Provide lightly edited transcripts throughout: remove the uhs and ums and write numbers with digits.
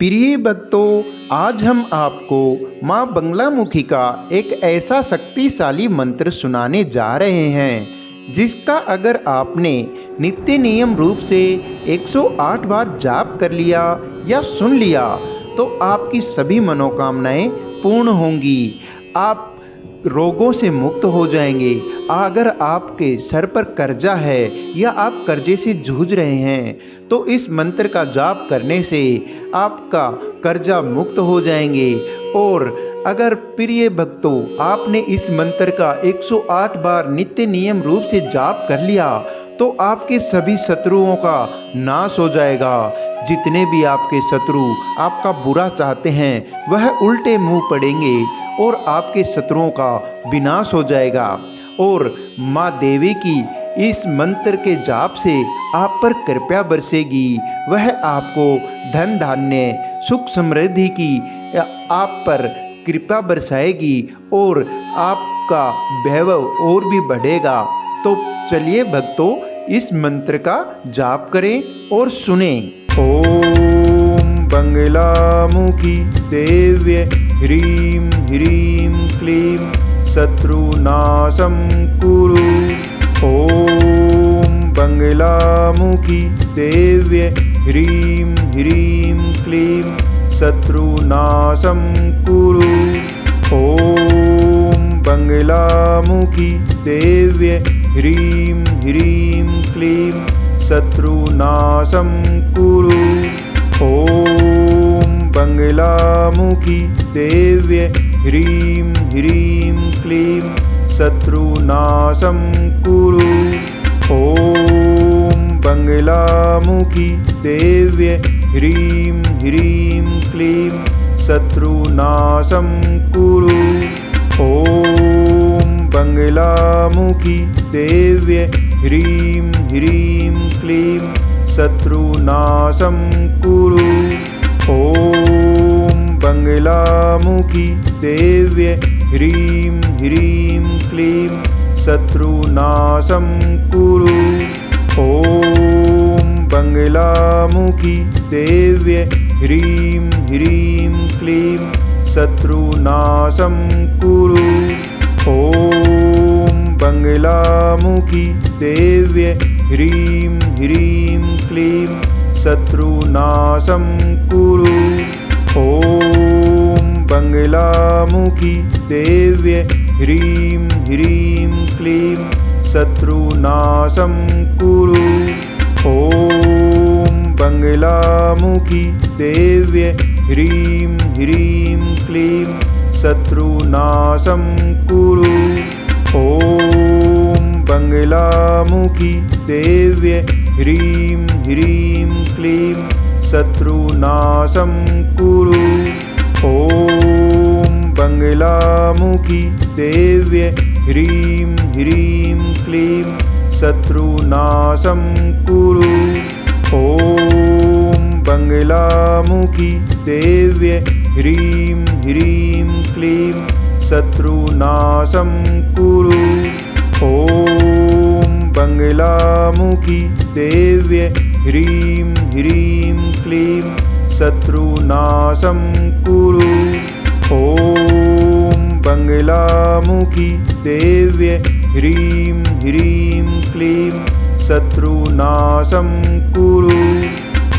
प्रिय भक्तों, आज हम आपको माँ बगलामुखी का एक ऐसा शक्तिशाली मंत्र सुनाने जा रहे हैं जिसका अगर आपने नित्य नियम रूप से 108 बार जाप कर लिया या सुन लिया तो आपकी सभी मनोकामनाएं पूर्ण होंगी। आप रोगों से मुक्त हो जाएंगे। अगर आपके सर पर कर्जा है या आप कर्जे से जूझ रहे हैं तो इस मंत्र का जाप करने से आपका कर्जा मुक्त हो जाएंगे। और अगर प्रिय भक्तों आपने इस मंत्र का 108 बार नित्य नियम रूप से जाप कर लिया तो आपके सभी शत्रुओं का नाश हो जाएगा। जितने भी आपके शत्रु आपका बुरा चाहते हैं वह उल्टे मुंह पड़ेंगे और आपके शत्रुओं का विनाश हो जाएगा। और माँ देवी की इस मंत्र के जाप से आप पर कृपा बरसेगी। वह आपको धन धान्य सुख समृद्धि की आप पर कृपा बरसाएगी और आपका वैभव और भी बढ़ेगा। तो चलिए भक्तों, इस मंत्र का जाप करें और सुने। ओम बगलामुखी देव्ये ह्रीं ह्रीं क्लीं शत्रुनाशं कुरु। ओम बगलामुखी देव्ये ह्रीं ह्रीं क्लीं शत्रुनाशं कुरु। ओम बगलामुखी देव्ये ह्रीं ह्रीं क्लीं शत्रुनाशं कुरु। ओम बगलामुखी देव्ये ह्रीं ह्रीं क्लीं शत्रुनाशं कुरु। ओम बगलामुखी देव्ये ह्रीं ह्रीं क्लीं शत्रुनाशं कुरु। ओम बगलामुखी देव्ये ह्रीं ह्रीं क्लीं शत्रुनाशं कुरु। ओम बगलामुखी देव्ये ह्रीं ह्रीं क्लीं शत्रुनाशं कुरु। ओम बगलामुखी देव्ये ह्रीं ह्रीं क्लीं शत्रुनाशं कुरु। ओम बगलामुखी देव्ये ह्रीं ह्रीं क्लीं शत्रुनाशं कुरु। ओम बगलामुखी देव्ये ह्रीं ह्रीं क्लीं शत्रुनाशं कुरु। ओम बगलामुखी देव्ये ह्रीं ह्रीं क्लीं शत्रुनाशं कुरु। ओम बगलामुखी देव्ये ह्रीं ह्रीं क्लीं शत्रुनाशं कुरु। ओम बगलामुखी देव्ये ह्रीं ह्रीं क्लीं शत्रुनाशं कुरु। ओम बगलामुखी देव्ये ह्रीं ह्रीं क्लीं शत्रुनाशं कुरु। ओम बगलामुखी देव्ये ह्रीं ह्रीं क्लीं शत्रुनाशं कुरु। ओम बगलामुखी देव्ये ह्रीं ह्रीं क्लीं शत्रुनाशं कुरु।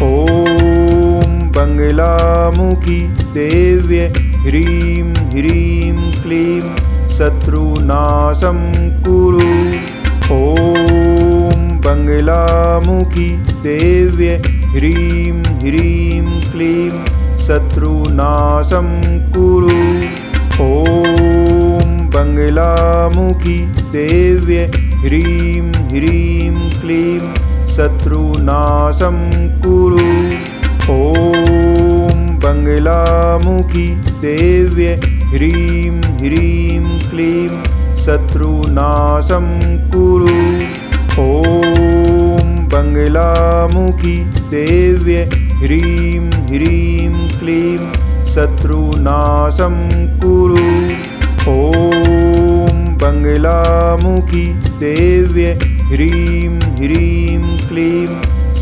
ओम बगलामुखी देव्ये ह्रीं ह्रीं क्लीं शत्रुनाशं कुरु। ओम बगलामुखी देव्ये ह्रीं ह्रीं क्लीं शत्रुनाशं कुरु। ओम बगलामुखी देव्ये ह्रीं ह्रीं क्लीं शत्रुनाशं कुरु। ओम बगलामुखी देव्ये ह्रीं ह्रीं क्लीं शत्रुनाशं कुरु। ओम बगलामुखी देव्ये ह्रीं ह्रीं क्लीं शत्रुनाशं कुरु। ओम बगलामुखी देव्ये ह्रीं ह्रीं क्लीं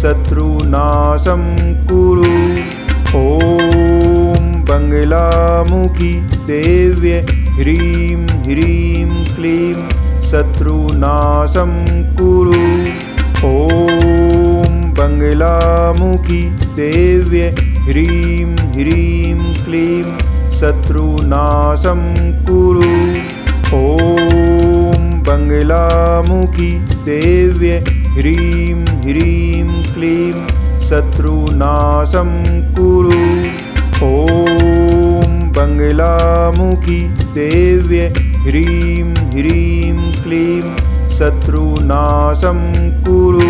शत्रुनाशं कुरु। ओम बंगलामुखी देव्य ह्रीं ह्रीं क्लीं शत्रुनाशं कुरु। ॐ बंगलामुखी देव्य ह्रीं ह्रीं क्लीं शत्रुनाशं कुरु। ॐ बंगलामुखी देव्य ह्रीं ह्रीं क्लीं शत्रुनाशं कुरु। ॐ बंगलामुखी देव्य ह्रीं ह्रीं क्लीं शत्रुनाशं कुरु।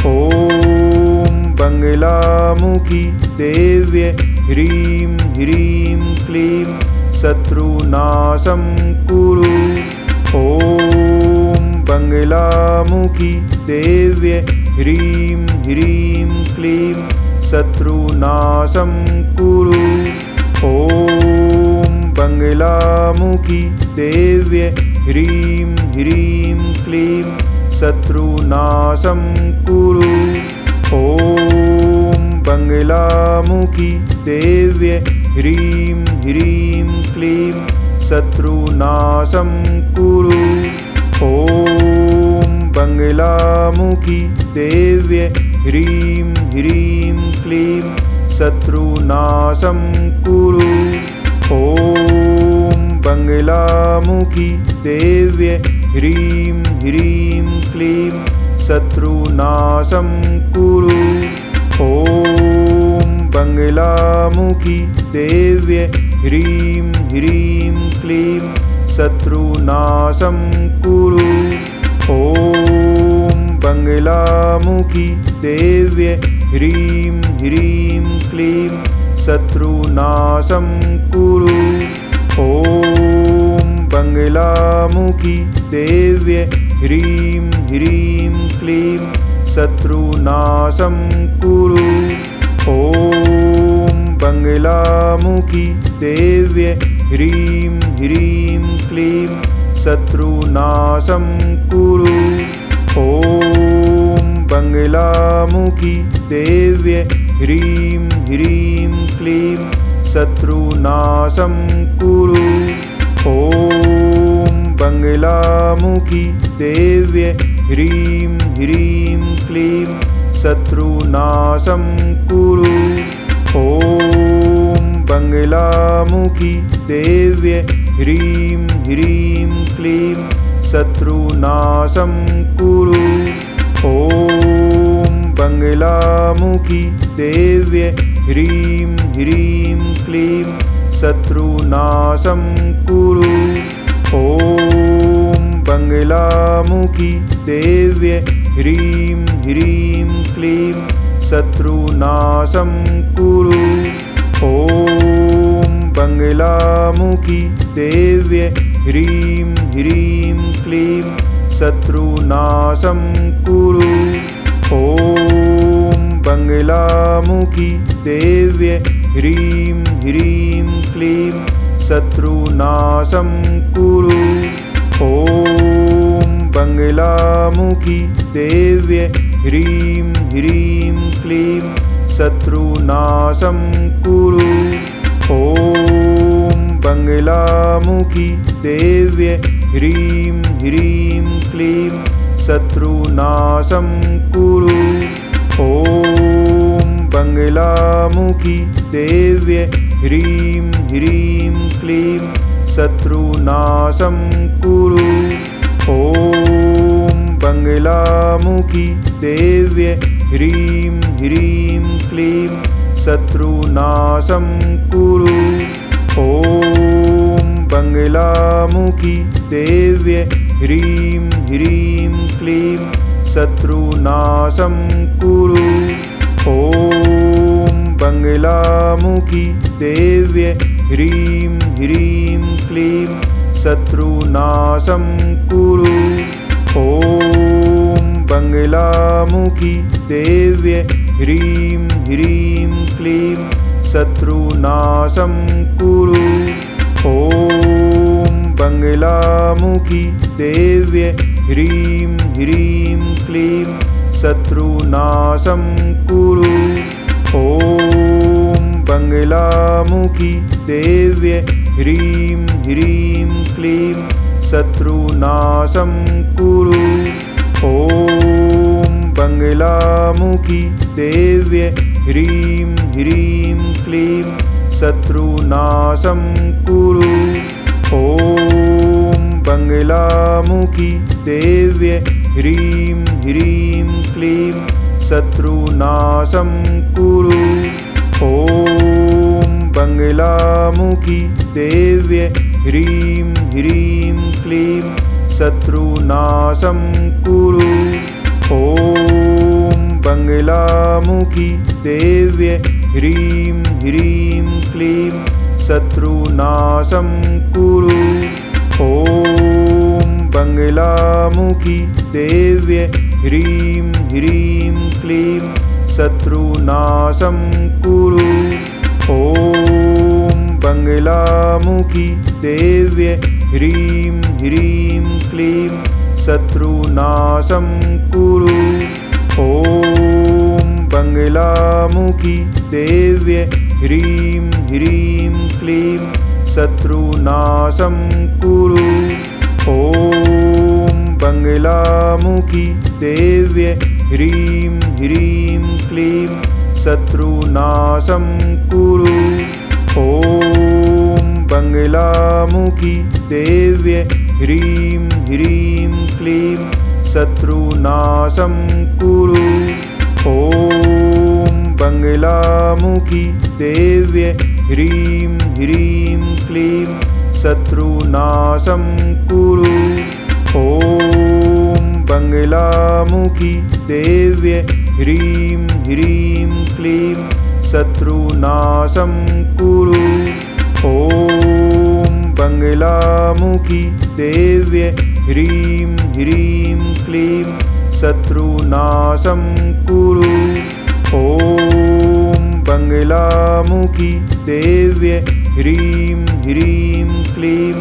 ॐ बंगलामुखी देव्य ह्रीं ह्रीं क्लीं शत्रुनाशं कुरु। ॐ बंगलामुखी देव्य ह्रीं ह्रीं क्लीं शत्रुनाशं कुरु। ॐ बंगलामुखी देव्य ह्रीं ह्रीं क्लीं शत्रुनाशं कुरु। ॐ बंगलामुखी देव्य ह्रीं ह्रीं क्लीं शत्रुनाशं कुरु। ॐ बंगलामुखी देव्य ह्रीं ह्रीं क्लीं शत्रुनाशं कुरु। ॐ बंगलामुखी देव्य ह्रीं ह्रीं क्लीं शत्रुनाशं कुरु। ॐ बंगलामुखी देव्य ह्रीं ह्रीं क्लीं शत्रुनाशं कुरु। ॐ बंगलामुखी देव्य ह्रीं ह्रीं क्लीं शत्रुनाशं कुरु। ॐ बंगलामुखी देव्य ह्रीं ह्रीं क्लीं शत्रुनाशं कुरु। ॐ बंगलामुखी देव्य ह्रीं ह्रीं क्लीं शत्रुनाशं कुरु। ॐ बंगलामुखी देव्य ह्रीं ह्रीं क्लीं शत्रुनाशं कुरु। ॐ बंगलामुखी देव्य ह्रीं ह्रीं क्लीं शत्रुनाशं कुरु। ॐ बंगलामुखी देव्य ह्रीं ह्रीं क्लीं शत्रुनाशं कुरु। ॐ बंगलामुखी देव्य ह्रीं ह्रीं क्लीं शत्रुनाशं कुरु। ॐ बंगलामुखी देव्य ह्रीं ह्रीं क्लीं शत्रुनाशं कुरु। ॐ बंगलामुखी देव्य ह्रीं ह्रीं क्लीं शत्रुनाशं कुरु। ॐ बंगलामुखी देव्य ह्रीं ह्रीं क्लीं शत्रुनाशं कुरु। ॐ बंगलामुखी देव्य ह्रीं ह्रीं क्लीं शत्रुनाशं कुरु। ॐ बंगलामुखी देव्य ह्रीं ह्रीं क्लीं शत्रुनाशं कुरु। ॐ बंगलामुखी देव्य ह्रीं ह्रीं क्लीं शत्रुनाशं कुरु। ॐ बंगलामुखी देव्य ह्रीं ह्रीं क्लीं शत्रुनाशं कुरु। ॐ बंगलामुखी देव्य ह्रीं ह्रीं क्लीं शत्रुनाशं कुरु। ॐ बंगलामुखी देव्य ह्रीं ह्रीं क्लीं शत्रुनाशं कुरु। ॐ बंगलामुखी देव्य ह्रीं ह्रीं क्लीं शत्रुनाशं कुरु। ॐ बंगलामुखी देव्य ह्रीं ह्रीं क्लीं शत्रुनाशं कुरु। ॐ बंगलामुखी देव्ये ह्रीं ह्रीं क्लीं शत्रुनाशं कुरु। ॐ बंगलामुखी देव्ये ह्रीं ह्रीं क्लीं शत्रुनाशं कुरु। ॐ बंगलामुखी देव्ये ह्रीं ह्रीं क्लीं शत्रुनाशं कुरु। ॐ बंगलामुखी देव्ये ह्रीं ह्रीं क्लीं शत्रुनाशं कुरु। ॐ बंगलामुखी देव्ये ह्रीं ह्रीं क्लीं शत्रुनाशं कुरु। ॐ बंगलामुखी देव्ये ह्रीं ह्रीं क्लीं शत्रुनाशं कुरु। ॐ बंगलामुखी देव्ये ह्रीं ह्रीं क्लीं शत्रुनाशं कुरु। ॐ बंगलामुखी देव्ये ह्रीं ह्रीं क्लीं शत्रुनाशं कुरु। ॐ बंगलामुखी देव्ये ह्रीं ह्रीं क्लीं शत्रुनाशं कुरु। ॐ बंगलामुखी देव्ये ह्रीं ह्रीं क्लीं शत्रुनाशं कुरु। ॐ बंगलामुखी देव्ये ह्रीं ह्रीं क्लीं शत्रुनाशं कुरु। ॐ बंगलामुखी देव्ये ह्रीं ह्रीं क्लीं शत्रुनाशं कुरु। ॐ बंगलामुखी देव्ये ह्रीं ह्रीं क्लीं शत्रुनाशं कुरु। ॐ बंगलामुखी देव्ये ह्रीं ह्रीं क्लीं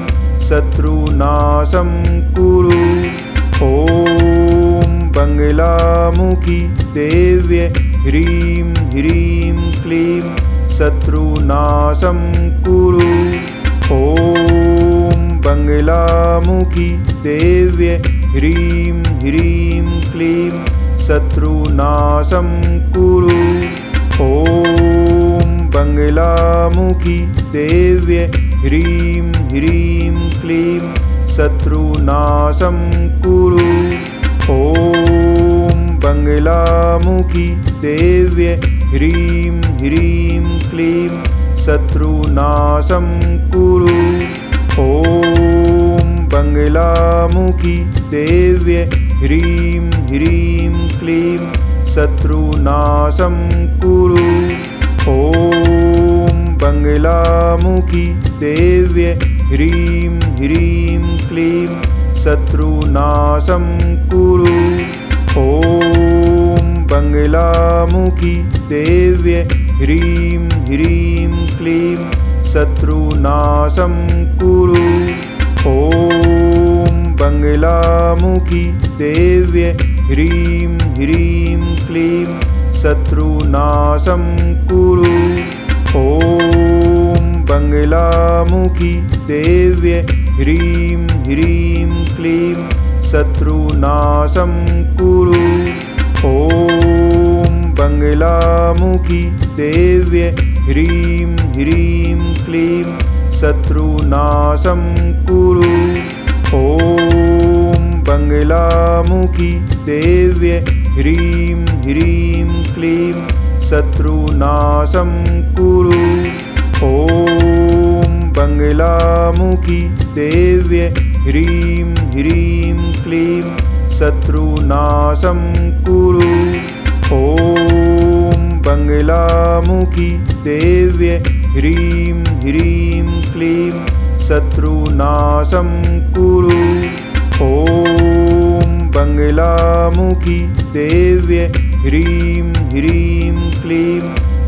शत्रुनाशं कुरु। ॐ बंगलामुखी देव्ये ह्रीं ह्रीं क्लीं शत्रुनाशं कुरु। ॐ बंगलामुखी देव्ये ह्रीं ह्रीं क्लीं शत्रुनाशं कुरु। ॐ बंगलामुखी देव्ये ह्रीं ह्रीं क्लीं शत्रुनाशं कुरु। ॐ बंगलामुखी देव्ये ह्रीं ह्रीं क्लीं शत्रुनाशं कुरु। ॐ बंगलामुखी देव्ये ह्रीं ह्रीं क्लीं शत्रुनाशं कुरु। ॐ बंगलामुखी देव्ये ह्रीं ह्रीं क्लीं शत्रुनाशं कुरु। ॐ बंगलामुखी देव्ये ह्रीं ह्रीं क्लीं शत्रुनाशं कुरु। ॐ बंगलामुखी देव्ये ह्रीं ह्रीं क्लीं शत्रुनाशं कुरु। ॐ बंगलामुखी देव्ये ह्रीं ह्रीं क्लीं शत्रुनाशं कुरु। ॐ बंगलामुखी देव्ये ह्रीं ह्रीं क्लीं शत्रुनाशं कुरु। ॐ बंगलामुखी देव्ये ह्रीं ह्रीं क्लीं शत्रुनाशं कुरु। ॐ बंगलामुखी देव्ये ह्रीं ह्रीं क्लीं शत्रुनाशं कुरु। ॐ बंगलामुखी देव्ये ह्रीं ह्रीं क्लीं शत्रुनाशं कुरु। ॐ बंगलामुखी देव्ये ह्रीं ह्रीं क्लीं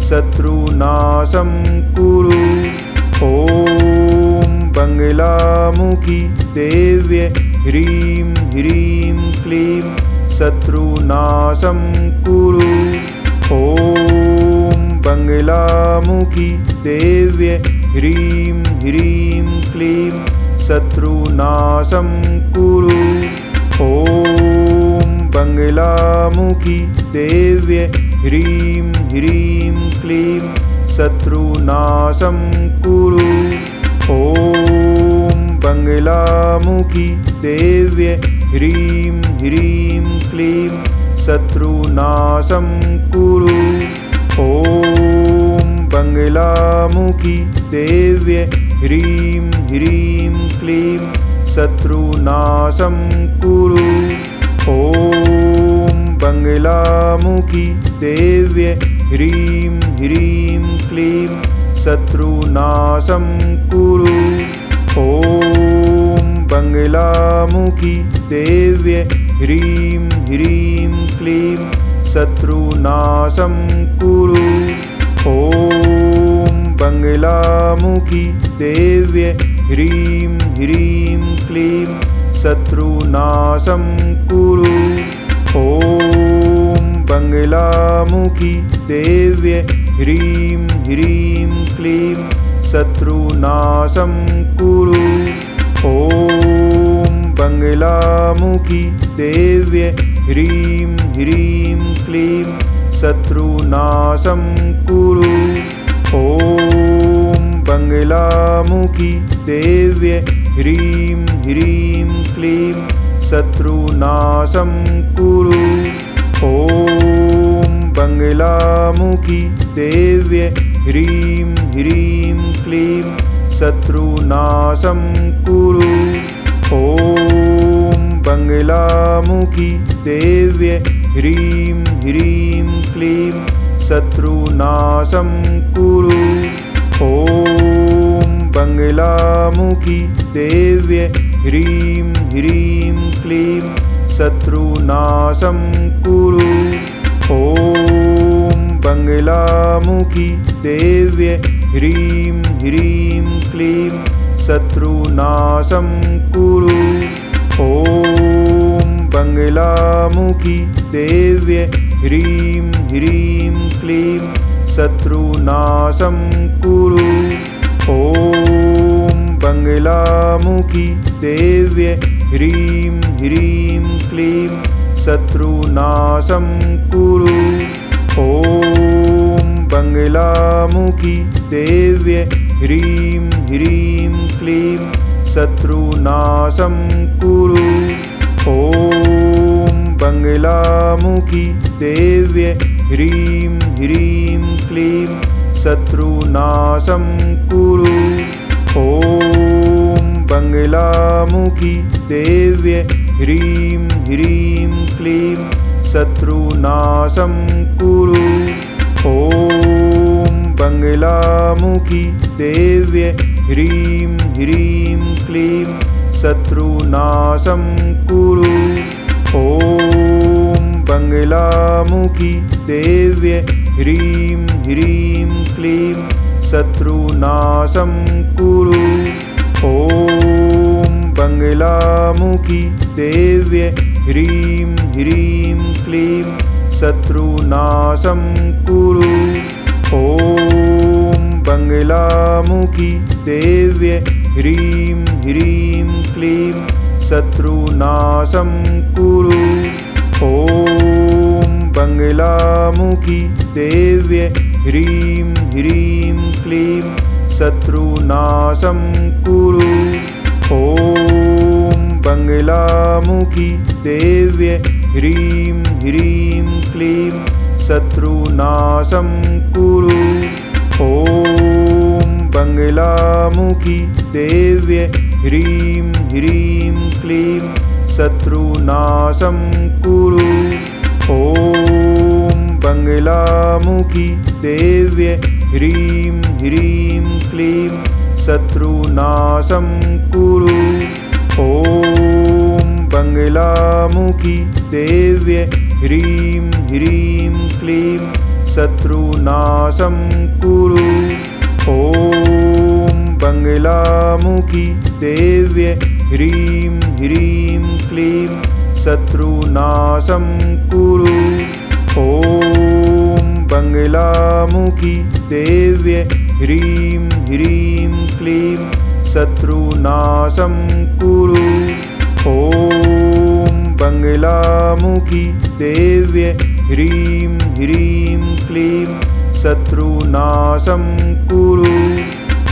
शत्रुनाशं कुरु। ॐ बंगलामुखी देव्ये ह्रीं ह्रीं क्लीं शत्रुनाशं कुरु। ॐ बंगलामुखी देव्ये ह्रीं ह्रीं क्लीं शत्रुनाशं कुरु। ॐ बंगलामुखी देव्ये ह्रीं ह्रीं क्लीं शत्रुनाशं कुरु। ॐ बंगलामुखी देव्ये ह्रीं ह्रीं क्लीं शत्रुनाशं कुरु। ॐ बंगलामुखी देव्ये ह्रीं ह्रीं क्लीं शत्रुनाशं कुरु। ॐ बंगलामुखी देव्ये ह्रीं ह्रीं क्लीं शत्रुनाशं कुरु। ॐ बंगलामुखी देव्ये ह्रीं ह्रीं क्लीं शत्रुनाशं कुरु। ॐ बंगलामुखी देव्ये ह्रीं ह्रीं क्लीं शत्रुनाशं कुरु। ॐ बंगलामुखी देव्ये ह्रीं ह्रीं क्लीं शत्रुनाशं कुरु। ॐ बंगलामुखी देव्ये ह्रीं ह्रीं क्लीं शत्रुनाशं कुरु। ॐ बंगलामुखी देव्ये ह्रीं ह्रीं क्लीं शत्रुनाशं कुरु। ॐ बंगलामुखी देव्ये ह्रीं ह्रीं क्लीं शत्रुनाशं कुरु। ॐ बंगलामुखी देव्ये ह्रीं ह्रीं क्लीं शत्रुनाशं कुरु। ॐ बंगलामुखी देव्ये ह्रीं ह्रीं क्लीं शत्रुनाशं कुरु। ॐ बंगलामुखी देव्ये ह्रीं ह्रीं क्लीं शत्रुनाशं कुरु। ॐ बंगलामुखी देव्ये ह्रीं ह्रीं क्लीं शत्रुनाशं कुरु। ॐ बंगलामुखी देव्ये ह्रीं ह्रीं क्लीं शत्रुनाशं कुरु। ॐ बंगलामुखी देव्ये ह्रीं ह्रीं क्लीं शत्रुनाशं कुरु। ॐ बंगलामुखी देव्ये ह्रीं ह्रीं क्लीं शत्रुनाशं कुरु। ॐ बंगलामुखी देव्ये ह्रीं ह्रीं क्लीं शत्रुनाशं कुरु। ॐ बंगलामुखी देव्ये ह्रीं ह्रीं क्लीं शत्रुनाशं कुरु। ॐ बंगलामुखी देव्ये ह्रीं ह्रीं क्लीं शत्रुनाशं कुरु। ॐ बंगलामुखी देव्ये ह्रीं ह्रीं क्लीं शत्रुनाशं कुरु। ॐ बंगलामुखी देव्ये ह्रीं ह्रीं क्लीं शत्रुनाशं कुरु। ॐ बंगलामुखी देव्ये ह्रीं ह्रीं क्लीं शत्रुनाशं कुरु। ॐ बंगलामुखी देव्ये ह्रीं ह्रीं क्लीं शत्रुनाशं कुरु। ॐ बंगलामुखी देव्ये ह्रीं ह्रीं क्लीं शत्रुनाशं कुरु। ॐ बंगलामुखी देव्ये ह्रीं ह्रीं क्लीं शत्रुनाशं कुरु। ॐ बंगलामुखी देव्ये ह्रीं ह्रीं क्लीं शत्रुनाशं कुरु। ॐ बंगलामुखी देव्ये ह्रीं ह्रीं क्लीं शत्रुनाशं कुरु। ॐ बंगलामुखी देव्ये ह्रीं ह्रीं क्लीं शत्रुनाशं कुरु। ॐ बंगलामुखी देव्ये ह्रीं ह्रीं क्लीं शत्रुनाशं कुरु।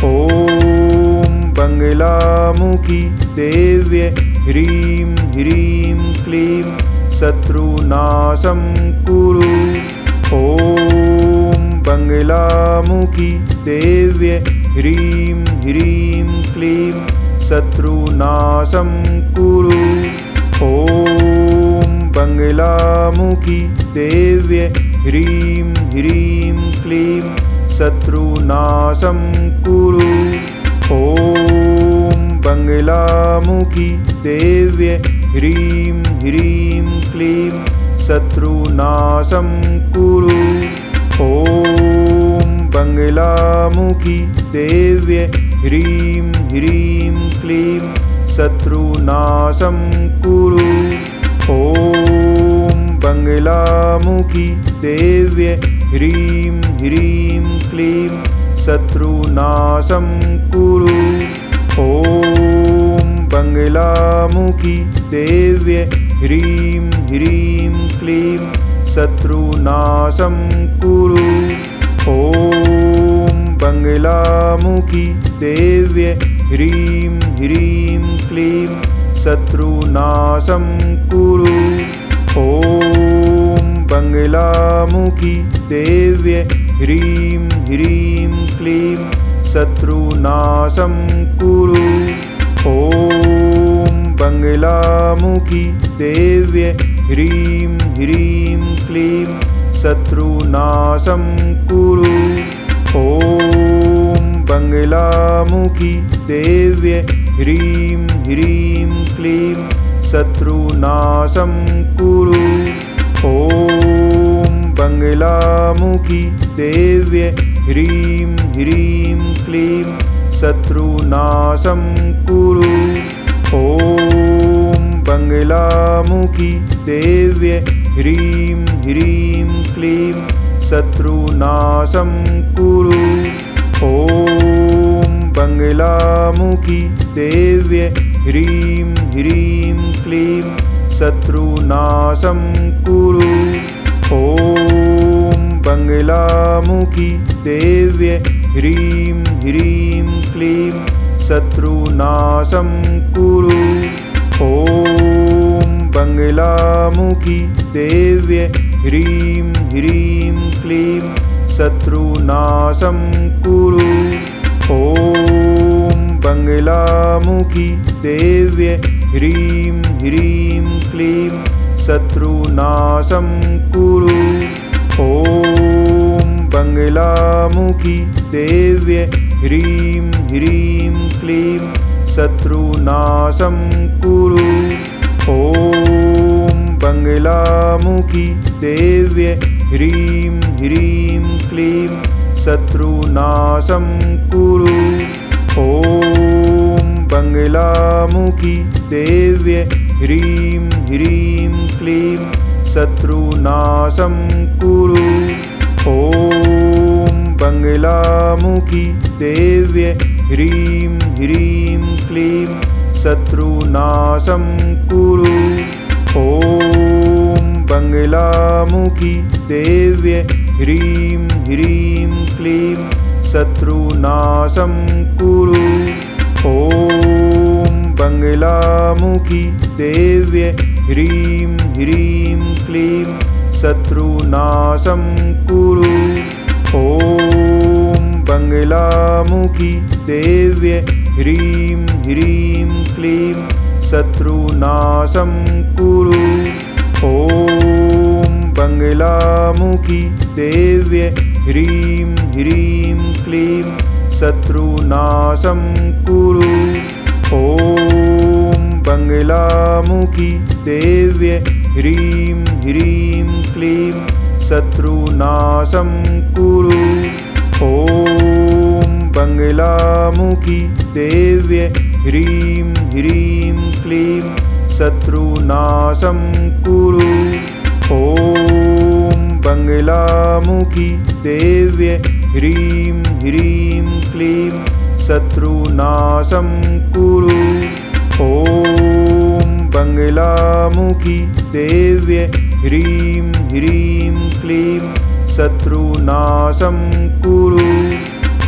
ॐ बंगलामुखी देव्ये ह्रीं ह्रीं क्लीं शत्रुनाशं कुरु। ॐ बंगलामुखी देव्ये ह्रीं ह्रीं क्लीं शत्रुनाशं कुरु। ॐ बंगलामुखी देव्ये ह्रीं ह्रीं क्लीं शत्रुनाशं कुरु। ॐ बंगलामुखी देव्ये ह्रीं ह्रीं क्लीं शत्रुनाशं कुरु। ॐ बंगलामुखी देव्ये ह्रीं ह्रीं क्लीं शत्रुनाशं कुरु। ॐ बंगलामुखी देव्ये ह्रीं ह्रीं क्लीं शत्रुनाशं कुरु। ॐ बंगलामुखी देव्ये ह्रीं ह्रीं क्लीं शत्रुनाशं कुरु। ॐ बंगलामुखी देव्ये ह्रीं ह्रीं क्लीं शत्रुनाशं कुरु। ॐ बंगलामुखी देव्ये ह्रीं ह्रीं क्लीं शत्रुनाशं कुरु। ॐ बंगलामुखी देव्ये ह्रीं ह्रीं क्लीं शत्रुनाशं कुरु। ॐ बंगलामुखी देव्ये ह्रीं ह्रीं क्लीं शत्रुनाशं कुरु। ॐ बंगलामुखी देव्ये ह्रीं ह्रीं क्लीं शत्रुनाशं कुरु। ॐ बंगलामुखी देव्ये ह्रीं ह्रीं क्लीं शत्रुनाशं कुरु। ॐ बंगलामुखी देव्ये ह्रीं ह्रीं क्लीं शत्रुनाशं कुरु। ॐ बंगलामुखी देव्ये ह्रीं ह्रीं क्लीं शत्रुनाशं कुरु। ॐ बंगलामुखी देव्ये ह्रीं ह्रीं क्लीं शत्रुनाशं कुरु। ॐ बंगलामुखी देव्ये ह्रीं ह्रीं क्लीं शत्रुनाशं कुरु। ॐ बंगलामुखी देव्ये ह्रीं ह्रीं क्लीं शत्रुनाशं कुरु। ॐ बंगलामुखी देव्ये ह्रीं ह्रीं क्लीं शत्रुनाशं कुरु। ॐ बंगलामुखी देव्ये ह्रीं ह्रीं क्लीं शत्रुनाशं कुरु। ॐ बंगलामुखी देव्ये ह्रीं ह्रीं क्लीं शत्रुनाशं कुरु। ॐ बंगलामुखी देव्ये ह्रीं ह्रीं क्लीं शत्रुनाशं कुरु। ॐ बंगलामुखी देव्ये ह्रीं ह्रीं क्लीं शत्रुनाशं कुरु। ॐ बंगलामुखी देव्ये ह्रीं ह्रीं क्लीं शत्रुनाशं कुरु। ॐ बंगलामुखी देव्ये ह्रीं ह्रीं क्लीं शत्रुनाशं कुरु। ॐ बंगलामुखी देव्ये ह्रीं ह्रीं क्लीं शत्रुनाशं कुरु। ॐ बंगलामुखी देव्ये ह्रीं ह्रीं क्लीं शत्रुनाशं कुरु। ॐ बंगलामुखी देव्ये ह्रीं ह्रीं क्लीं शत्रुनाशं कुरु। ॐ बंगलामुखी देव्ये ह्रीं ह्रीं क्लीं शत्रुनाशं कुरु।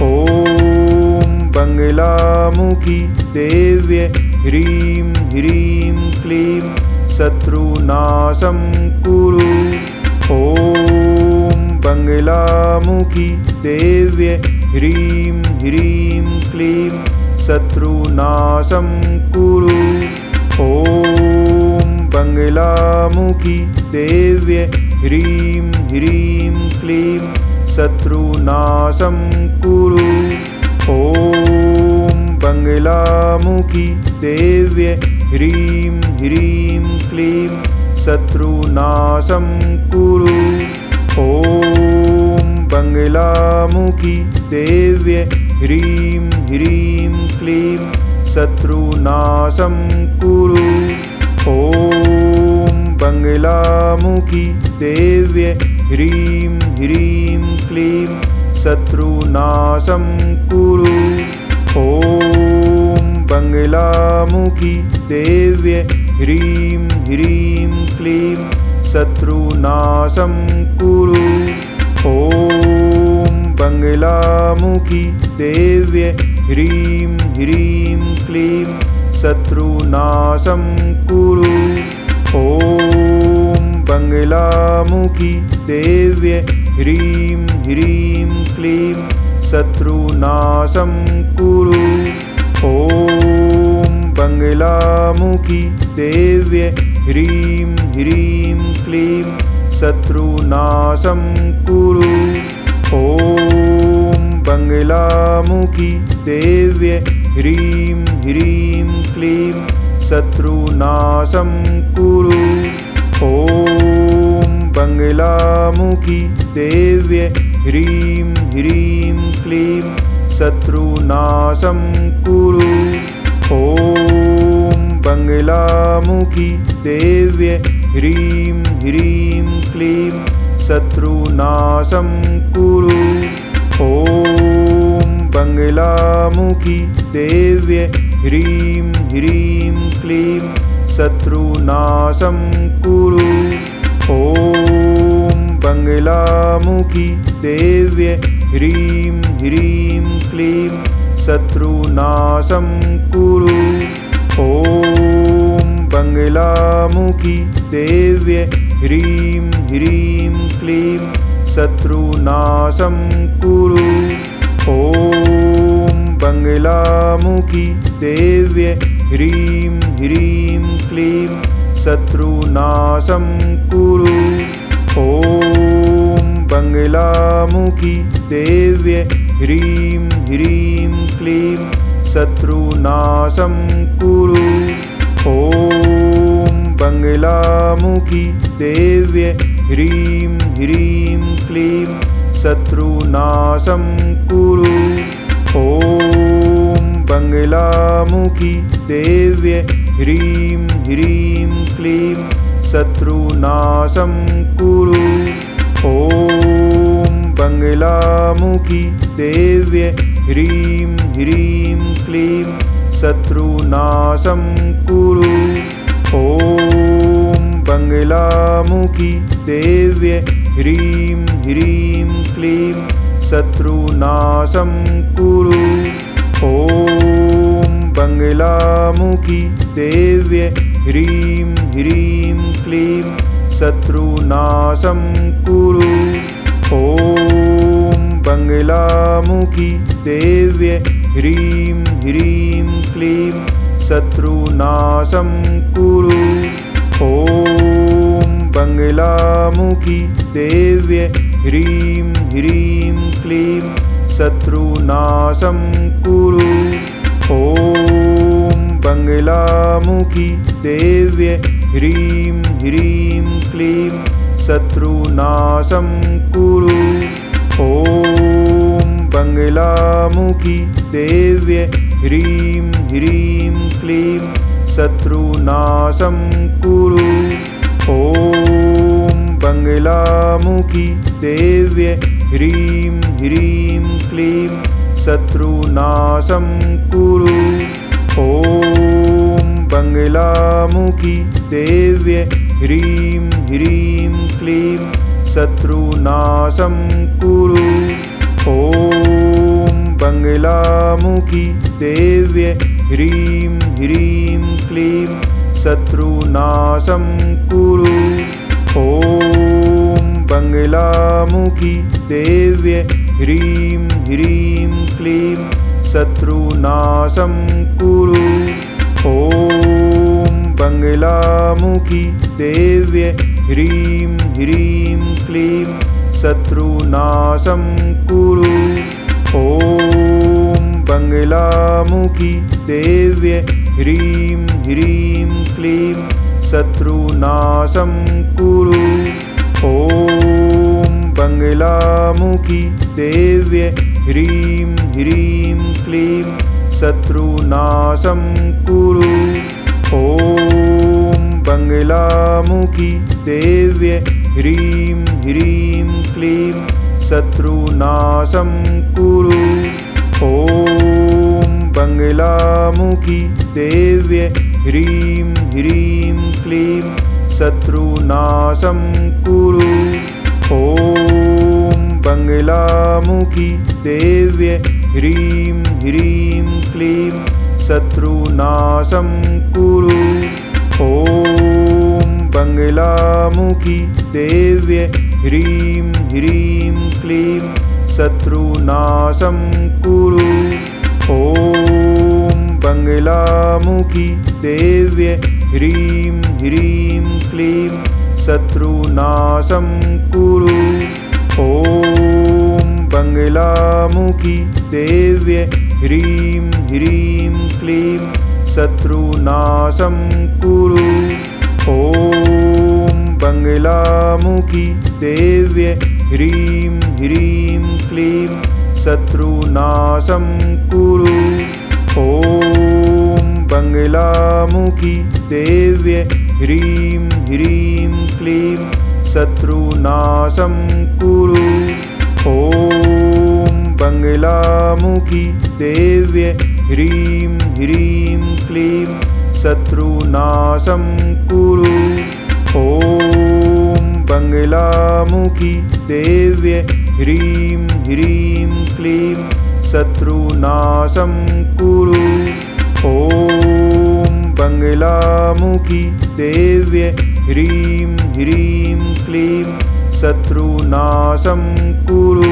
ॐ बंगलामुखी देव्ये ह्रीं ह्रीं क्लीं शत्रुनाशं कुरु। ॐ बंगलामुखी देव्ये ह्रीं ह्रीं क्लीं शत्रुनाशं कुरु। ॐ बंगलामुखी देव्ये ह्रीं ह्रीं क्लीं शत्रुनाशं कुरु। ॐ बंगलामुखी देव्ये ह्रीं ह्रीं क्लीं शत्रुनाशं कुरु। ॐ बंगलामुखी देव्ये ह्रीं ह्रीं क्लीं शत्रुनाशं कुरु। ॐ बंगलामुखी देव्ये ह्रीं ह्रीं क्लीं शत्रुनाशं कुरु। ॐ बंगलामुखी देव्ये ह्रीं ह्रीं क्लीं शत्रुनाशं कुरु। ॐ बंगलामुखी देव्ये ह्रीं ह्रीं क्लीं शत्रुनाशं कुरु। ॐ बंगलामुखी देव्ये ह्रीं ह्रीं क्लीं शत्रुनाशं कुरु। ॐ बंगलामुखी देव्ये ह्रीं ह्रीं क्लीं शत्रुनाशं कुरु। ॐ बंगलामुखी देव्ये ह्रीं ह्रीं क्लीं शत्रुनाशं कुरु। ॐ बंगलामुखी देव्ये ह्रीं ह्रीं क्लीं शत्रुनाशं कुरु। ॐ बंगलामुखी देव्ये ह्रीं ह्रीं क्लीं शत्रुनाशं कुरु। ॐ बंगलामुखी देव्ये ह्रीं ह्रीं क्लीं शत्रुनाशं कुरु। ॐ बंगलामुखी देव्ये ह्रीं ह्रीं क्लीं शत्रुनाशं कुरु। ॐ बंगलामुखी देव्ये ह्रीं ह्रीं क्लीं शत्रुनाशं कुरु। ॐ बंगलामुखी देव्ये ह्रीं ह्रीं क्लीं शत्रुनाशं कुरु। ॐ बंगलामुखी देव्ये ह्रीं ह्रीं क्लीं शत्रुनाशं कुरु। ॐ बंगलामुखी देव्ये ह्रीं ह्रीं क्लीं शत्रुनाशं कुरु। ॐ बंगलामुखी देव्ये ह्रीं ह्रीं क्लीं शत्रुनाशं कुरु। ॐ बंगलामुखी देव्ये ह्रीं ह्रीं क्लीं शत्रुनाशं कुरु। ॐ बंगलामुखी देव्ये ह्रीं ह्रीं क्लीं शत्रुनाशं कुरु। ॐ बंगलामुखी देव्ये ह्रीं ह्रीं क्लीं शत्रुनाशं कुरु। ॐ बंगलामुखी देव्ये ह्रीं ह्रीं क्लीं शत्रुनाशं कुरु। ॐ बंगलामुखी देव्ये ह्रीं ह्रीं क्लीं शत्रुनाशं कुरु। ॐ बंगलामुखी देव्ये ह्रीं ह्रीं क्लीं शत्रुनाशं कुरु। ॐ बंगलामुखी देव्ये ह्रीं ह्रीं क्लीं शत्रुनाशं कुरु। ॐ बंगलामुखी देव्ये ह्रीं ह्रीं क्लीं शत्रुनाशं कुरु। ॐ बंगलामुखी देव्ये ह्रीं ह्रीं क्लीं शत्रुनाशं कुरु। ॐ बंगलामुखी देव्ये ह्रीं ह्रीं क्लीं शत्रुनाशं कुरु। ॐ बंगलामुखी देव्ये ह्रीं ह्रीं क्लीं शत्रुनाशं कुरु। ॐ बंगलामुखी देव्ये ह्रीं ह्रीं क्लीं शत्रुनाशं कुरु। ॐ बंगलामुखी देव्ये ह्रीं ह्रीं क्लीं शत्रुनाशं कुरु। ॐ बंगलामुखी देव्ये ह्रीं ह्रीं क्लीं शत्रुनाशं कुरु। ॐ बंगलामुखी देव्ये ह्रीं ह्रीं क्लीं शत्रुनाशं कुरु। ॐ बंगलामुखी देव्ये ह्रीं ह्रीं क्लीं शत्रुनाशं कुरु। ॐ बंगलामुखी देव्ये ह्रीं ह्रीं क्लीं शत्रुनाशं कुरु। ॐ बंगलामुखी देव्ये ह्रीं ह्रीं क्लीं शत्रुनाशं कुरु। ॐ बंगलामुखी देव्ये ह्रीं ह्रीं क्लीं शत्रुनाशं कुरु। ॐ बंगलामुखी देव्ये ह्रीं ह्रीं क्लीं शत्रुनाशं कुरु। ॐ बंगलामुखी देव्ये ह्रीं ह्रीं क्लीं शत्रुनाशं कुरु। ॐ बंगलामुखी देव्ये ह्रीं ह्रीं क्लीं शत्रुनाशं कुरु। ॐ बंगलामुखी देव्ये ह्रीं ह्रीं क्लीं शत्रुनाशं कुरु। ॐ बंगलामुखी देव्ये ह्रीं ह्रीं क्लीं शत्रुनाशं कुरु। ॐ बंगलामुखी देव्ये ह्रीं ह्रीं क्लीं शत्रुनाशं कुरु।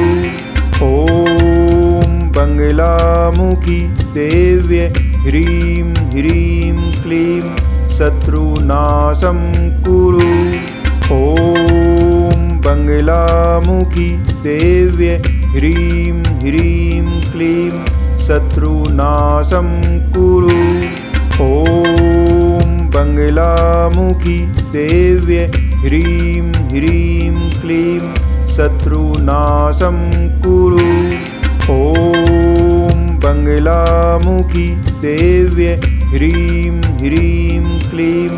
ॐ बंगलामुखी देव्ये ह्रीं ह्रीं क्लीं शत्रुनाशं कुरु। ॐ बंगलामुखी देव्ये ह्रीं ह्रीं क्लीं शत्रुनाशं कुरु। ॐ बंगलामुखी देव्ये ह्रीं ह्रीं क्लीं शत्रुनाशं कुरु। ॐ बंगलामुखी देव्ये ह्रीं ह्रीं क्लीं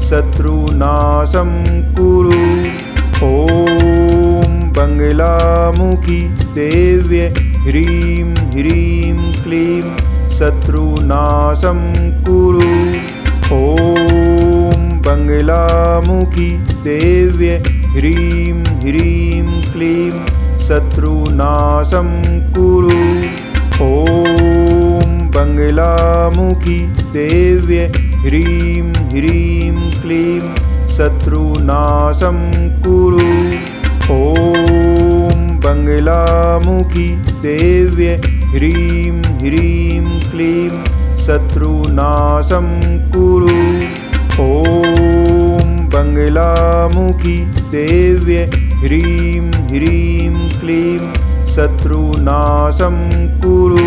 शत्रुनाशं कुरु। ॐ बंगलामुखी देव्ये ह्रीं ह्रीं क्लीं शत्रुनाशं कुरु। ॐ बंगलामुखी देव्ये ह्रीं ह्रीं क्लीं शत्रुनाशं कुरु। ॐ बंगलामुखी देव्ये ह्रीं ह्रीं क्लीं शत्रुनाशं कुरु। ॐ बंगलामुखी देव्ये ह्रीं ह्रीं क्लीं शत्रुनाशं कुरु। ॐ बंगलामुखी देव्ये ह्रीं ह्रीं क्लीं शत्रुनाशं कुरु।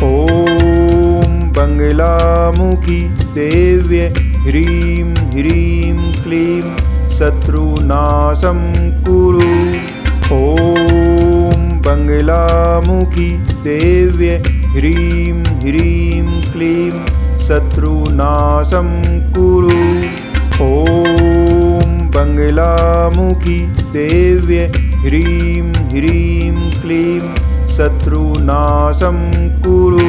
ॐ बंगलामुखी देव्ये ह्रीं ह्रीं क्लीं शत्रुनाशं कुरु। ॐ बंगलामुखी देव्ये ह्रीं ह्रीं क्लीं शत्रुनाशं कुरु। ॐ बंगलामुखी देव्ये ह्रीं ह्रीं क्लीं शत्रुनाशं कुरु।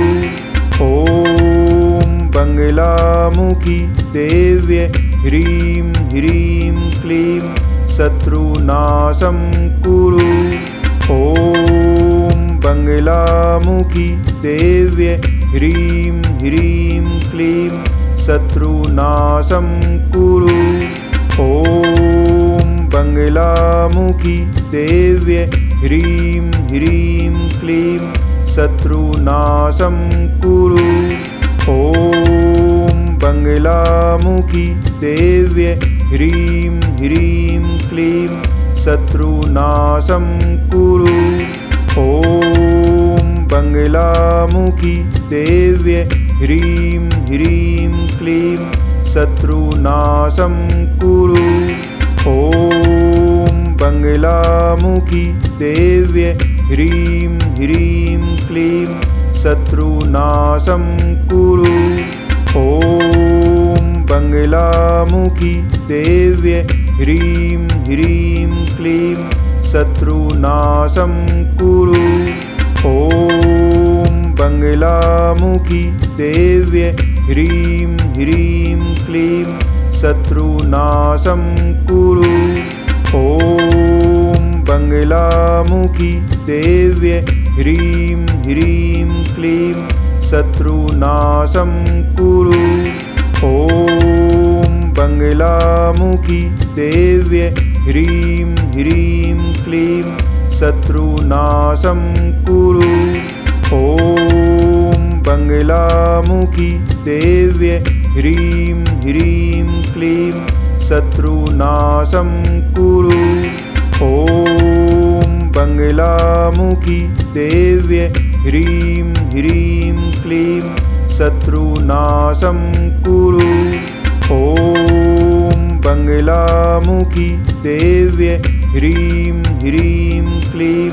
ॐ बंगलामुखी देव्ये ह्रीं ह्रीं क्लीं शत्रुनाशं कुरु। ॐ बंगलामुखी देव्ये ह्रीं ह्रीं क्लीं शत्रुनाशं कुरु। ॐ बंगलामुखी देव्ये ह्रीं ह्रीं क्लीं शत्रुनाशं कुरु। ॐ बंगलामुखी देव्ये ह्रीं ह्रीं क्लीं शत्रुनाशं कुरु। ॐ बंगलामुखी देव्ये ह्रीं ह्रीं क्लीं शत्रुनाशं कुरु। ॐ बंगलामुखी देव्ये ह्रीं ह्रीं क्लीं शत्रुनाशं कुरु। ॐ बंगलामुखी देव्ये ह्रीं ह्रीं क्लीं शत्रुनाशं कुरु। ॐ बंगलामुखी देव्ये ह्रीं ह्रीं क्लीं शत्रुनाशं कुरु। ॐ बंगलामुखी देव्ये ह्रीं ह्रीं क्लीं शत्रुनाशं कुरु। ॐ बंगलामुखी देव्ये ह्रीं ह्रीं क्लीं शत्रुनाशं कुरु। ॐ बंगलामुखी देव्ये ह्रीं ह्रीं क्लीं शत्रुनाशं कुरु। ॐ बंगलामुखी देव्ये ह्रीं ह्रीं क्लीं शत्रुनाशं कुरु। ॐ बंगलामुखी देव्ये ह्रीं ह्रीं क्लीं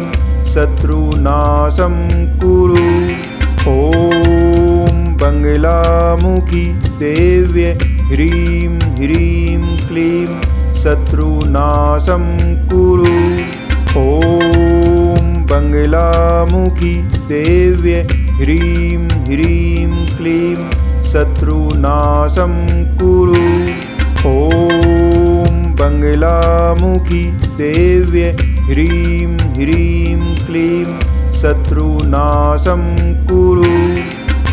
शत्रुनाशं कुरु। ॐ बंगलामुखी देव्ये ह्रीं ह्रीं क्लीं शत्रुनाशं कुरु। ॐ बंगलामुखी देव्ये ह्रीं ह्रीं क्लीं शत्रुनाशं कुरु। ॐ बंगलामुखी देव्ये ह्रीं ह्रीं क्लीं शत्रुनाशं कुरु।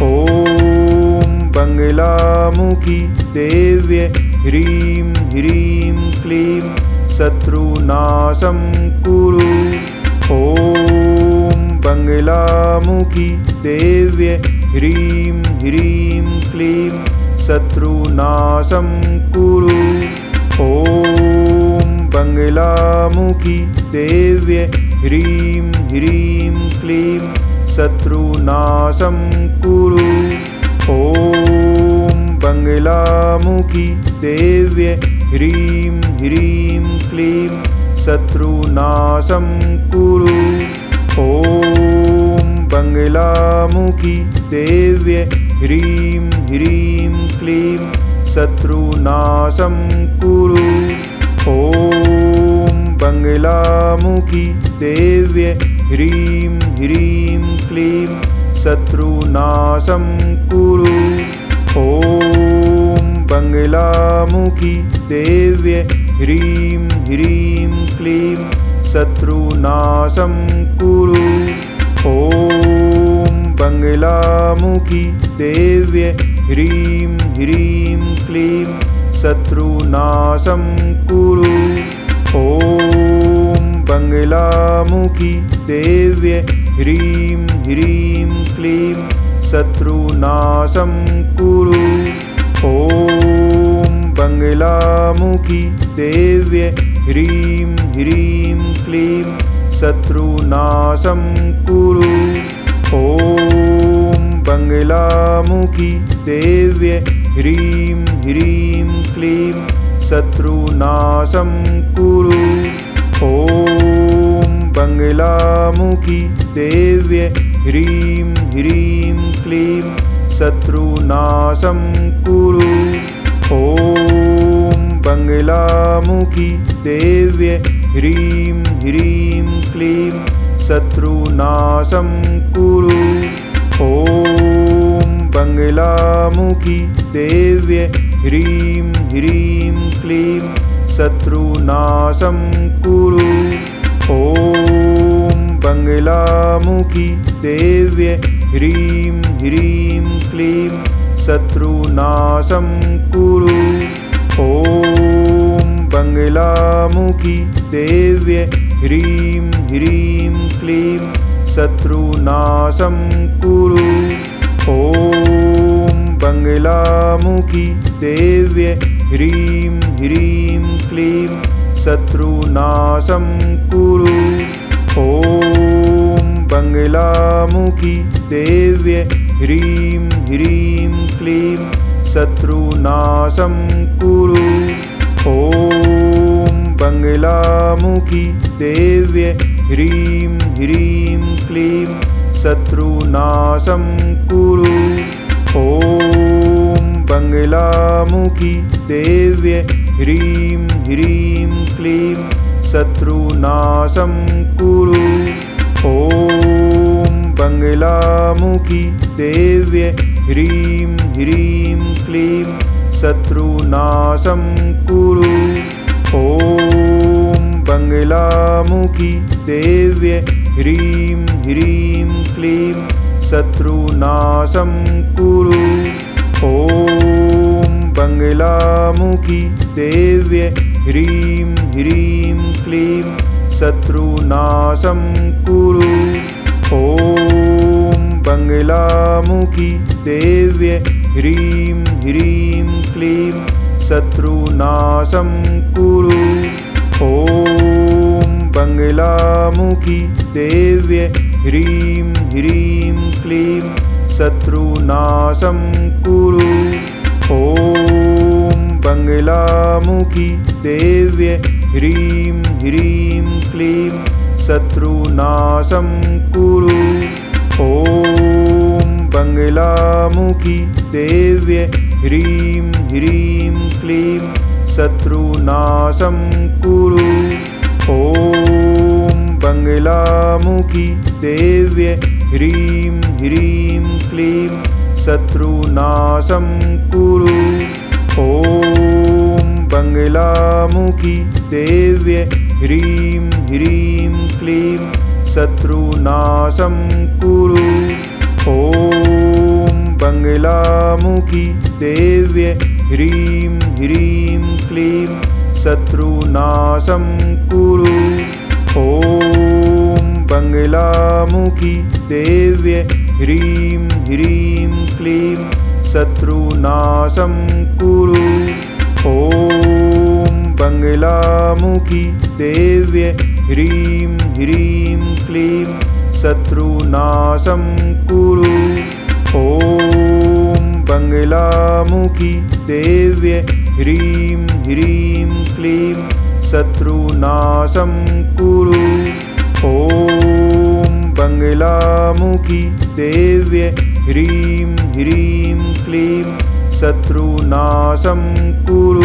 ॐ बंगलामुखी देव्ये ह्रीं ह्रीं क्लीं शत्रुनाशं कुरु। ॐ बंगलामुखी देव्ये ह्रीं ह्रीं क्लीं शत्रुनाशं कुरु। ॐ बंगलामुखी देव्ये ह्रीं ह्रीं क्लीं शत्रुनाशं कुरु। ॐ बंगलामुखी देव्ये ह्रीं ह्रीं क्लीं शत्रुनाशं कुरु। ॐ बंगलामुखी देव्ये ह्रीं ह्रीं क्लीं शत्रुनाशं कुरु। ॐ बंगलामुखी देव्ये ह्रीं ह्रीं क्लीं शत्रुनाशं कुरु। ॐ बंगलामुखी देव्ये ह्रीं ह्रीं क्लीं शत्रुनाशं कुरु। ॐ बंगलामुखी देव्ये ह्रीं ह्रीं क्लीं शत्रुनाशं कुरु। ॐ बंगलामुखी देव्ये ह्रीं ह्रीं क्लीं शत्रुनाशं कुरु। ॐ बंगलामुखी देव्ये ह्रीं ह्रीं क्लीं शत्रुनाशं कुरु। ॐ बंगलामुखी देव्ये ह्रीं ह्रीं क्लीं शत्रुनाशं कुरु। ॐ बंगलामुखी देव्ये ह्रीं ह्रीं क्लीं शत्रुनाशं कुरु। ॐ बंगलामुखी देव्य ह्रीं ह्रीं क्लीं शत्रुनाशं कुरु। ॐ बगलामुखी देव्य ह्रीं ह्रीं क्लीं शत्रुनाशं कुरु। ॐ बगलामुखी देव्य ह्रीं ह्रीं क्लीं शत्रुनाशं कुरु। ॐ बगलामुखी देव्य ह्रीं ह्रीं क्लीं शत्रुनाशं कुरु। ॐ बगलामुखी देव्य ह्रीं ह्रीं क्लीं शत्रुनाशं कुरु। ॐ बगलामुखी देव्य ह्रीं ह्रीं क्लीं शत्रुनाशं कुरु। ॐ बगलामुखी देव्य ह्रीं ह्रीं क्लीं शत्रुनाशं कुरु। ॐ बगलामुखी देव्य ह्रीं ह्रीं क्लीं शत्रुनाशं कुरु। ॐ बगलामुखी देव्य ह्रीं ह्रीं क्लीं शत्रुनाशं कुरु। ॐ बगलामुखी देव्य ह्रीं ह्रीं क्लीं शत्रुनाशं कुरु। ॐ बगलामुखी देव्य ह्रीं ह्रीं क्लीं शत्रुनाशं कुरु। ॐ बगलामुखी देव्य ह्रीं ह्रीं क्लीं शत्रुनाशं कुरु। ॐ बगलामुखी देव्य ह्रीं ह्रीं क्लीं शत्रुनाशं कुरु। ॐ बगलामुखी देव्य ह्रीं ह्रीं क्लीं शत्रुनाशं कुरु। ॐ बगलामुखी देव्य ह्रीं ह्रीं क्लीं शत्रुनाशं कुरु। ॐ बगलामुखी देव्य ह्रीं ह्रीं क्लीं शत्रुनाशं कुरु। ॐ बगलामुखी देव्य ह्रीं ह्रीं क्लीं शत्रुनाशं कुरु। ॐ बगलामुखी देव्य ह्रीं ह्रीं क्लीं शत्रुनाशं कुरु। ॐ बगलामुखी देव्य ह्रीं ह्रीं क्लीं शत्रुनाशं कुरु। ॐ बगलामुखी देव्य ह्रीं ह्रीं क्लीं शत्रुनाशं कुरु। ॐ बगलामुखी देव्य ह्रीं ह्रीं क्लीं शत्रुनाशं कुरु। ॐ बगलामुखी देव्य ह्रीं ह्रीं क्लीं शत्रुनाशं कुरु।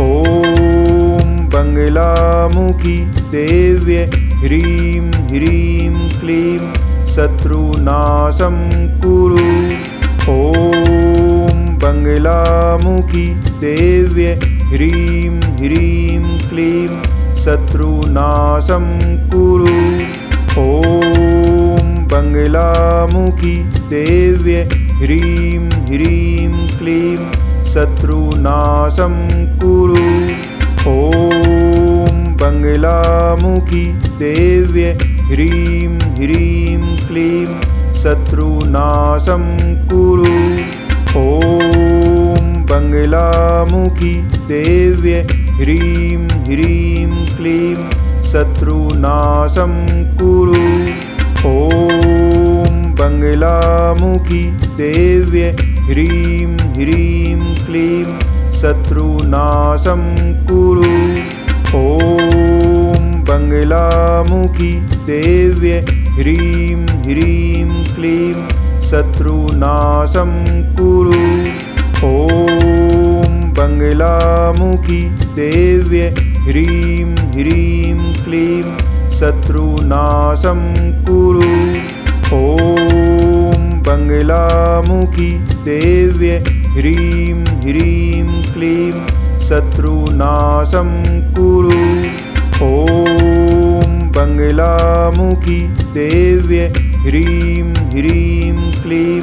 ॐ बगलामुखी देव्य ह्रीं ह्रीं क्लीं शत्रुनाशं कुरु। ॐ बगलामुखी देव्य ह्रीं ह्रीं क्लीं शत्रुनाशं कुरु। ॐ बगलामुखी देव्य ह्रीं ह्रीं क्लीं शत्रुनाशं कुरु। ॐ बगलामुखी देव्य ह्रीं ह्रीं क्लीं शत्रुनाशं कुरु। ॐ बगलामुखी देव्य ह्रीं ह्रीं क्लीं शत्रुनाशं कुरु। ॐ बगलामुखी देव्य ह्रीं ह्रीं क्लीं शत्रुनाशं कुरु। ॐ बगलामुखी देव्य ह्रीं ह्रीं क्लीं शत्रुनाशं कुरु। ॐ बगलामुखी देव्य ह्रीं ह्रीं क्लीं शत्रुनाशं कुरु। ॐ बगलामुखी देव्यै ह्रीं ह्रीं क्लीं शत्रुनाशं कुरु। ॐ बगलामुखी देव्यै ह्रीं ह्रीं क्लीं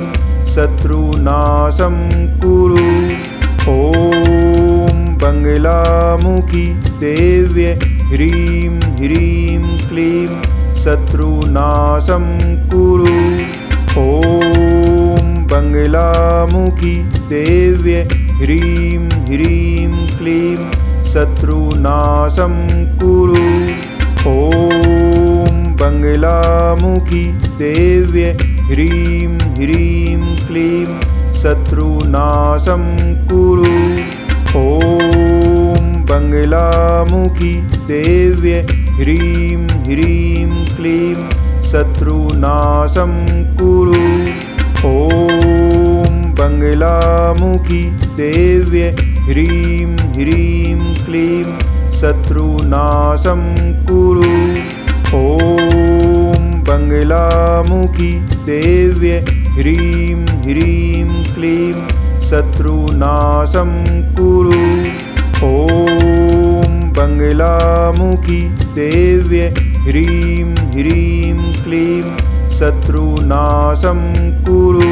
शत्रुनाशं कुरु। ॐ बगलामुखी देव्यै ह्रीं ह्रीं क्लीं शत्रुनाशं कुरु। ॐ बगलामुखी देव्यै ह्रीं ह्रीं क्लीं शत्रुनाशं कुरु। ॐ बगलामुखी देव्यै ह्रीं ह्रीं क्लीं शत्रुनाशं कुरु। ॐ बगलामुखी देव्यै ह्रीं ह्रीं क्लीं शत्रुनाशं कुरु। ॐ बगलामुखी देव्यै ह्रीं ह्रीं क्लीं शत्रुनाशं कुरु। ॐ बगलामुखी देव्यै ह्रीं ह्रीं क्लीं शत्रुनाशं कुरु। ॐ बगलामुखी देव्यै ह्रीं ह्रीं क्लीं शत्रुनाशं कुरु।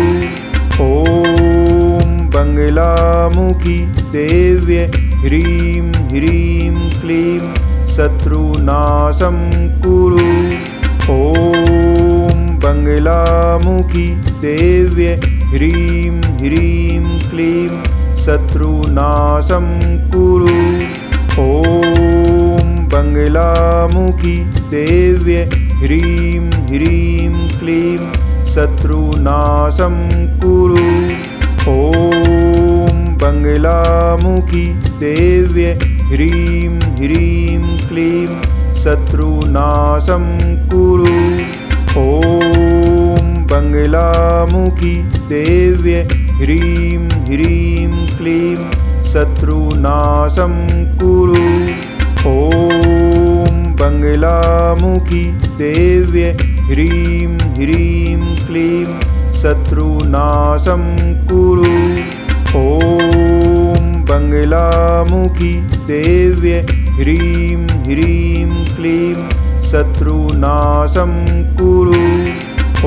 ॐ बगलामुखी देव्यै ह्रीं ह्रीं क्लीं शत्रुनाशं कुरु। ॐ बगलामुखी देव्यै ह्रीं ह्रीं क्लीं शत्रुनाशं कुरु। ॐ बगलामुखी देव्यै ह्रीं ह्रीं क्लीं शत्रुनाशं कुरु। ॐ बगलामुखी देव्यै ह्रीं ह्रीं क्लीं शत्रुनाशं कुरु। ॐ बगलामुखी देव्यै ह्रीं ह्रीं क्लीं शत्रुनाशं कुरु। ॐ बगलामुखी देव्यै ह्रीं ह्रीं क्लीं शत्रुनाशं कुरु। ॐ बगलामुखी देव्यै ह्रीं ह्रीं क्लीं शत्रुनाशं कुरु।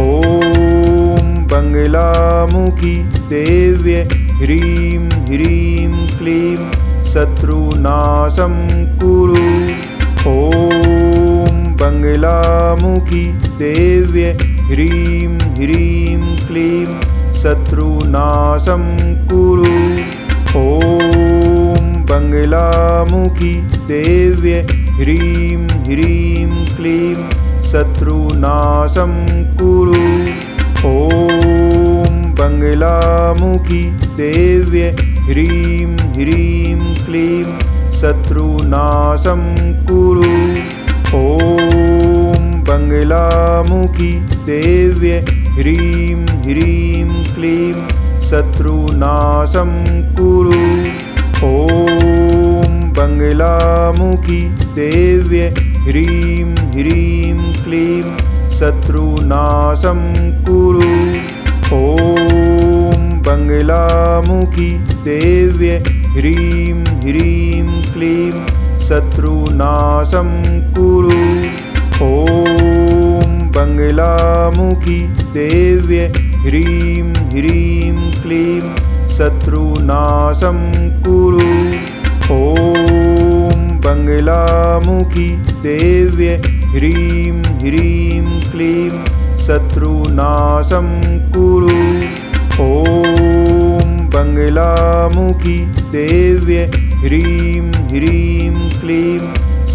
ॐ बगलामुखी देव्यै ह्रीं ह्रीं क्लीं शत्रुनाशं कुरु। ॐ बगलामुखी देव्यै ह्रीं ह्रीं क्लीं शत्रुनाशं कुरु। ॐ बगलामुखी देव्यै ह्रीं ह्रीं क्लीं शत्रुनाशं कुरु। ॐ बगलामुखी देव्यै ह्रीं ह्रीं क्लीं शत्रुनाशं कुरु। ॐ बगलामुखी देव्यै ह्रीं ह्रीं क्लीं शत्रुनाशं कुरु। ॐ बगलामुखी देव्यै ह्रीं ह्रीं क्लीं शत्रुनाशं कुरु। ॐ बगलामुखी देव्यै ह्रीं ह्रीं क्लीं शत्रुनाशं कुरु। ॐ बगलामुखी देव्यै ह्रीं ह्रीं क्लीं शत्रुनाशं कुरु। ॐ बगलामुखी देव्यै ह्रीं ह्रीं क्लीं शत्रुनाशं कुरु। ॐ बगलामुखी देव्यै ह्रीं ह्रीं क्लीं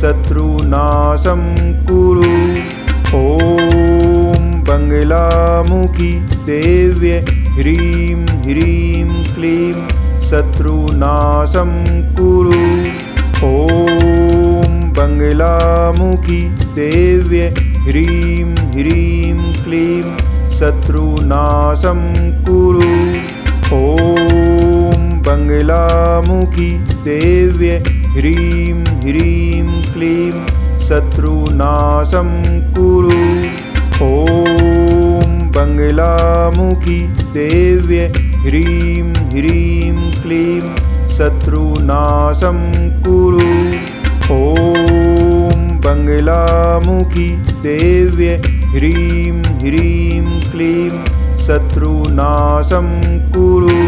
शत्रुनाशं कुरु। ॐ बगलामुखी देव्यै ह्रीं ह्रीं क्लीं शत्रुनाशं कुरु। ॐ बगलामुखी देव्यै ह्रीं ह्रीं क्लीं शत्रुनाशं कुरु। ॐ बगलामुखी देव्यै ह्रीं ह्रीं क्लीं शत्रुनाशं कुरु। ॐ बगलामुखी देव्यै ह्रीं ह्रीं क्लीं शत्रुनाशं कुरु। ॐ बगलामुखी देव्यै ह्रीं ह्रीं क्लीं शत्रुनाशं कुरु।